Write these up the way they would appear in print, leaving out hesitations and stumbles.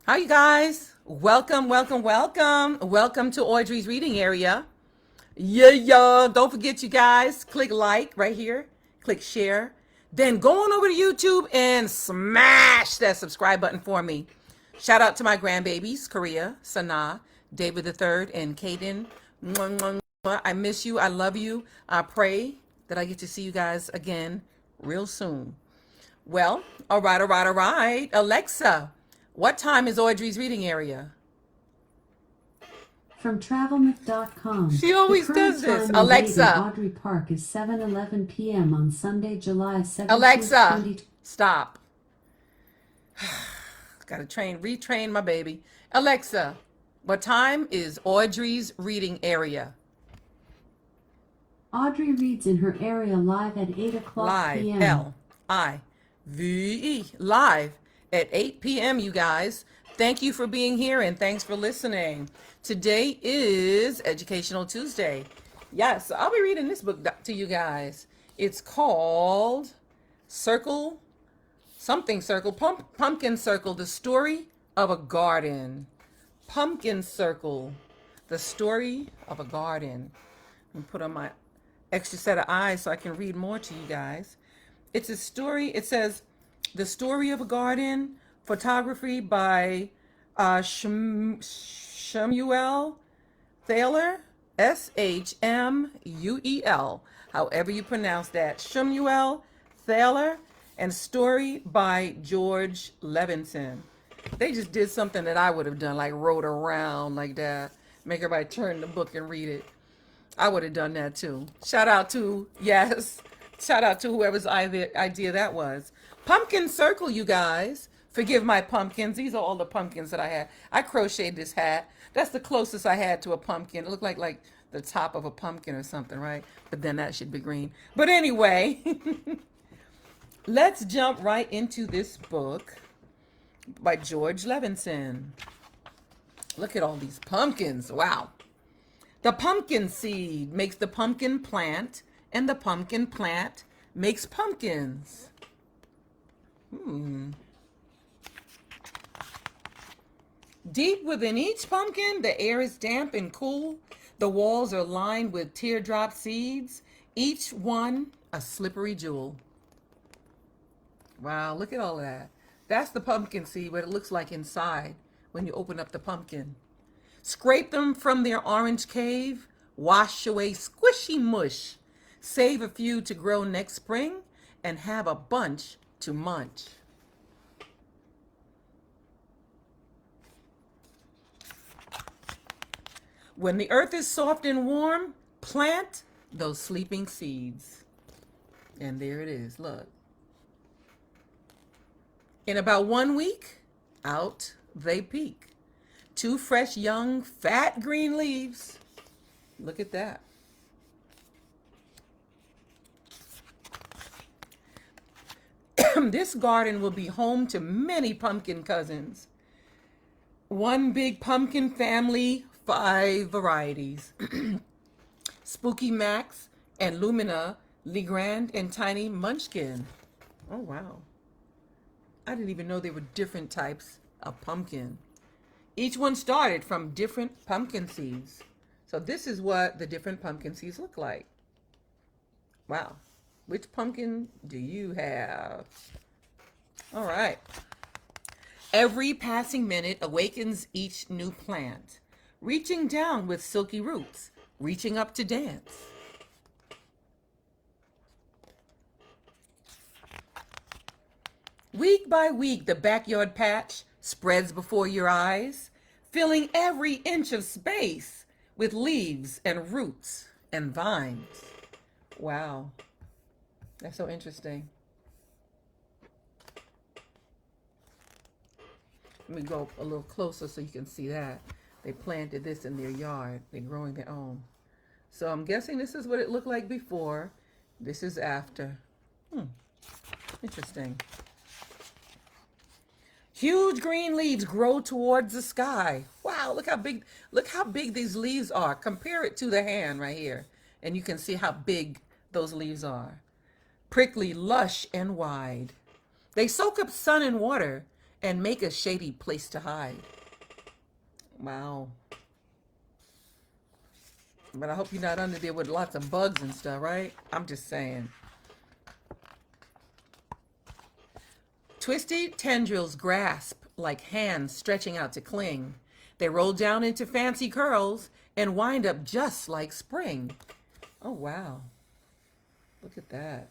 Hi, you guys. Welcome, welcome, welcome. Welcome to Audrey's reading area. Yeah. Don't forget, you guys, click like right here, click share. Then go on over to YouTube and smash that subscribe button for me. Shout out to my grandbabies, Korea, Sanaa, David the Third, and Kaden. Mwah, mwah, mwah. I miss you. I love you. I pray that I get to see you guys again real soon. Well, all right. Alexa, what time is Audrey's reading area? From travelmyth.com, She the always current does this. time and date in Alexa, Audrey Park is 7:11 p.m. on Sunday, July 17th, Alexa, stop. Gotta retrain my baby. Alexa, what time is Audrey's reading area? Audrey reads in her area live at 8 o'clock Live, p.m. Live, live at 8 p.m., you guys. Thank you for being here and thanks for listening. Today is Educational Tuesday. Yes, I'll be reading this book to you guys. It's called Circle, something Circle, Pumpkin Circle, the story of a garden. Pumpkin Circle, the story of a garden. I'm put on my extra set of eyes so I can read more to you guys. It's a story. It says The Story of a Garden, photography by Shmuel Thaler, Shmuel, however you pronounce that. Shmuel Thaler, and story by George Levenson. They just did something that I would have done, like wrote around like that, make everybody turn the book and read it. I would have done that too. Shout out to, yes, shout out to whoever's idea that was. Pumpkin Circle, you guys. Forgive my pumpkins. These are all the pumpkins that I had. I crocheted this hat. That's the closest I had to a pumpkin. It looked like the top of a pumpkin or something, right? But then that should be green. But anyway, let's jump right into this book by George Levenson. Look at all these pumpkins. Wow. The pumpkin seed makes the pumpkin plant, and the pumpkin plant makes pumpkins. Deep within each pumpkin, the air is damp and cool. The walls are lined with teardrop seeds, each one a slippery jewel. Wow, look at all that. That's the pumpkin seed, what it looks like inside when you open up the pumpkin. Scrape them from their orange cave, wash away squishy mush, save a few to grow next spring, and have a bunch to munch. When the earth is soft and warm, plant those sleeping seeds. And there it is, look. In about 1 week, out they peek. 2 fresh, young, fat green leaves. Look at that. This garden will be home to many pumpkin cousins. One big pumpkin family, 5 varieties. Spooky Max and Lumina, Legrand and Tiny Munchkin. Oh, wow. I didn't even know there were different types of pumpkin. Each one started from different pumpkin seeds. So this is what the different pumpkin seeds look like. Wow. Which pumpkin do you have? All right. Every passing minute awakens each new plant, reaching down with silky roots, reaching up to dance. Week by week, the backyard patch spreads before your eyes, filling every inch of space with leaves and roots and vines. Wow, that's so interesting. Let me go a little closer so you can see that. They planted this in their yard. They're growing their own. So I'm guessing this is what it looked like before. This is after. Interesting. Huge green leaves grow towards the sky. Wow, look how big these leaves are. Compare it to the hand right here, and you can see how big those leaves are. Prickly, lush, and wide. They soak up sun and water and make a shady place to hide. Wow. But I hope you're not under there with lots of bugs and stuff, right? I'm just saying. Twisty tendrils grasp like hands stretching out to cling. They roll down into fancy curls and wind up just like spring. Oh, wow. Look at that.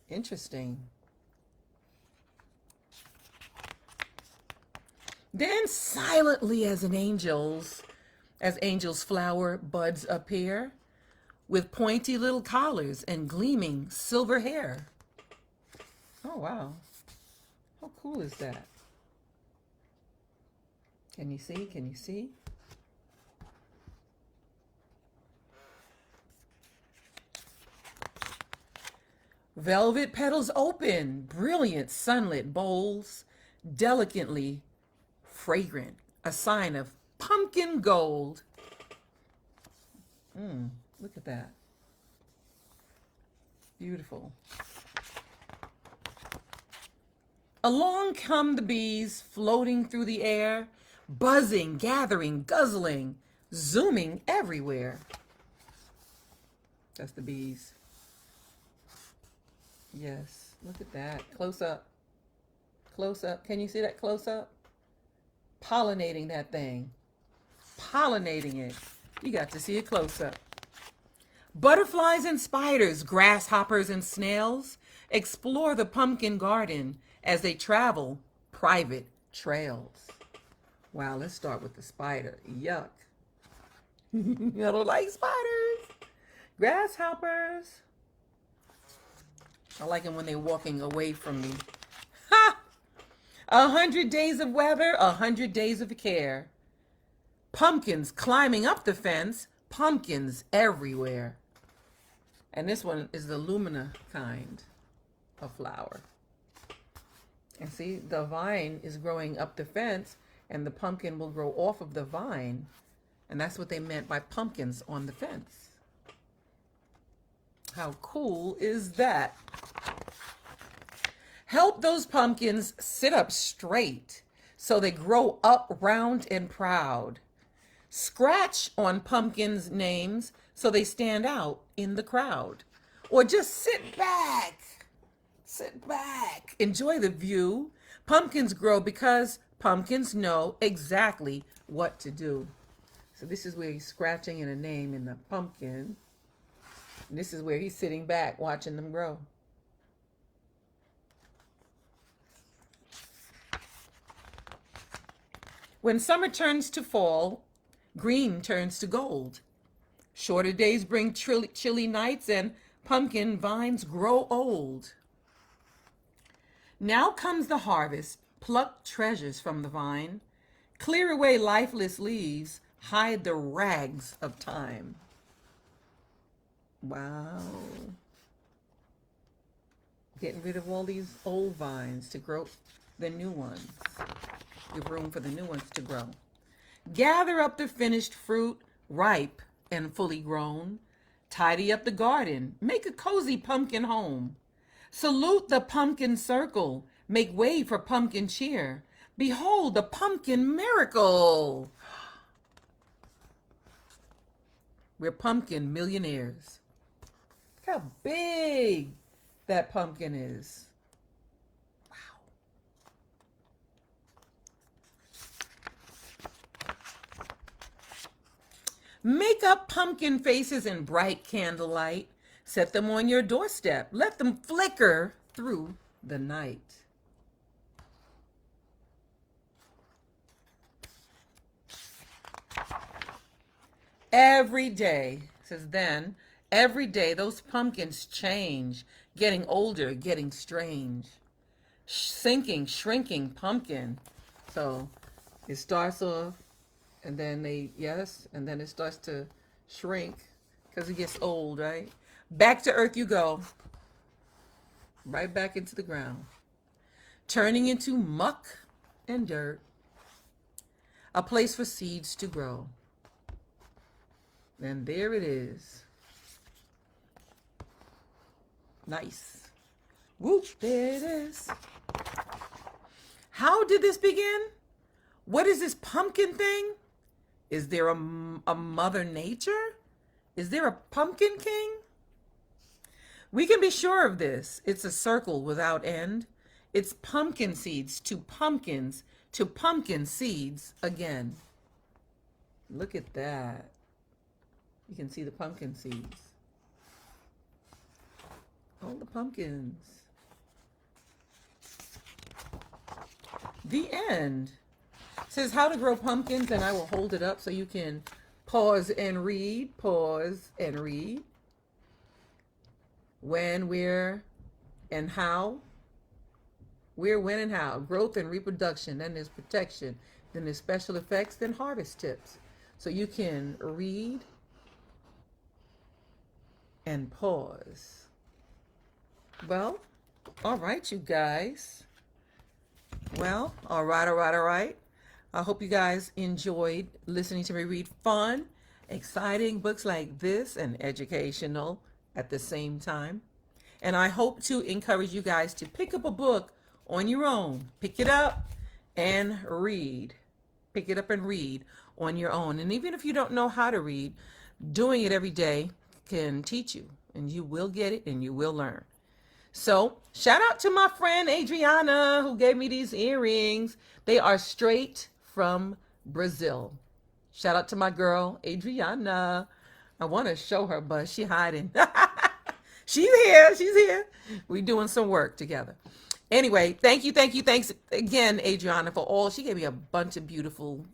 Interesting. Then silently as angels flower buds appear with pointy little collars and gleaming silver hair. Oh, wow. How cool is that? Can you see? Can you see? Velvet petals open, brilliant sunlit bowls, delicately fragrant, a sign of pumpkin gold. Look at that. Beautiful. Along come the bees, floating through the air, buzzing, gathering, guzzling, zooming everywhere. That's the bees. Yes, look at that. Close up. Close up. Can you see that close up? Pollinating that thing. Pollinating it. You got to see it close up. Butterflies and spiders, grasshoppers and snails explore the pumpkin garden as they travel private trails. Wow, let's start with the spider. Yuck. I don't like spiders. Grasshoppers. I like them when they're walking away from me. Ha! 100 days of weather, 100 days of care. Pumpkins climbing up the fence, pumpkins everywhere. And this one is the Lumina kind of flower. And see, the vine is growing up the fence, and the pumpkin will grow off of the vine. And that's what they meant by pumpkins on the fence. How cool is that? Help those pumpkins sit up straight so they grow up round and proud. Scratch on pumpkins' names so they stand out in the crowd. Or just sit back. Sit back. Enjoy the view. Pumpkins grow because pumpkins know exactly what to do. So this is where he's scratching in a name in the pumpkin. And this is where he's sitting back watching them grow. When summer turns to fall, green turns to gold. Shorter days bring chilly nights and pumpkin vines grow old. Now comes the harvest, pluck treasures from the vine, clear away lifeless leaves, hide the rags of time. Wow. Getting rid of all these old vines to grow the new ones. Give room for the new ones to grow. Gather up the finished fruit, ripe and fully grown. Tidy up the garden. Make a cozy pumpkin home. Salute the pumpkin circle. Make way for pumpkin cheer. Behold the pumpkin miracle. We're pumpkin millionaires. Look how big that pumpkin is. Wow. Make up pumpkin faces in bright candlelight. Set them on your doorstep. Let them flicker through the night. Every day, says then, every day those pumpkins change, getting older, getting strange. Sinking, shrinking pumpkin. So it starts off and then and then it starts to shrink because it gets old, right? Back to earth you go. Right back into the ground. Turning into muck and dirt. A place for seeds to grow. And there it is. Nice. Whoop, there it is. How did this begin? What is this pumpkin thing? Is there a Mother Nature? Is there a Pumpkin King? We can be sure of this. It's a circle without end. It's pumpkin seeds to pumpkins to pumpkin seeds again. Look at that. You can see the pumpkin seeds. All the pumpkins. The end. It says how to grow pumpkins, and I will hold it up so you can pause and read. Pause and read. When, where, and how. Where, when, and how. Growth and reproduction. Then there's protection. Then there's special effects. Then harvest tips. So you can read and pause. Well, all right, you guys. Well, all right. I hope you guys enjoyed listening to me read fun, exciting books like this and educational at the same time. And I hope to encourage you guys to pick up a book on your own. Pick it up and read. Pick it up and read on your own. And even if you don't know how to read, doing it every day can teach you, and you will get it and you will learn. So shout out to my friend Adriana who gave me these earrings. They are straight from Brazil. Shout out to my girl Adriana. I want to show her, but she's hiding. She's here. We're doing some work together. Anyway, thanks again, Adriana, for all. She gave me a bunch of beautiful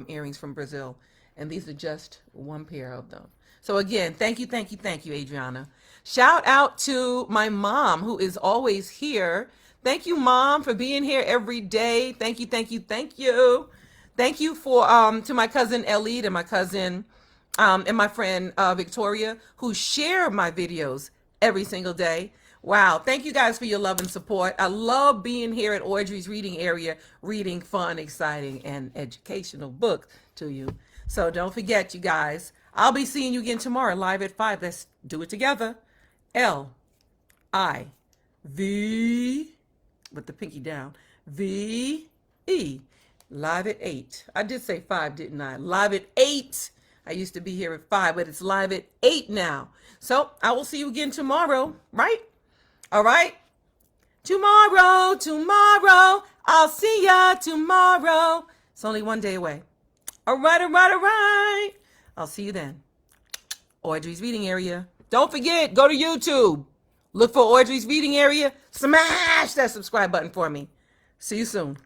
earrings from Brazil, and these are just one pair of them. So again, thank you, Adriana. Shout out to my mom, who is always here. Thank you, Mom, for being here every day. Thank you. Thank you for to my cousin Ellie and my cousin and my friend Victoria, who share my videos every single day. Wow. Thank you guys for your love and support. I love being here at Audrey's Reading Area, reading fun, exciting, and educational books to you. So don't forget, you guys, I'll be seeing you again tomorrow live at 5. Let's do it together. L-I-V, with the pinky down, V-E, live at 8. I did say 5, didn't I? Live at 8. I used to be here at 5, but it's live at 8 now. So I will see you again tomorrow, right? All right? Tomorrow. I'll see ya tomorrow. It's only one day away. All right. I'll see you then. Audrey's Reading Area. Don't forget, go to YouTube. Look for Audrey's Reading Area. Smash that subscribe button for me. See you soon.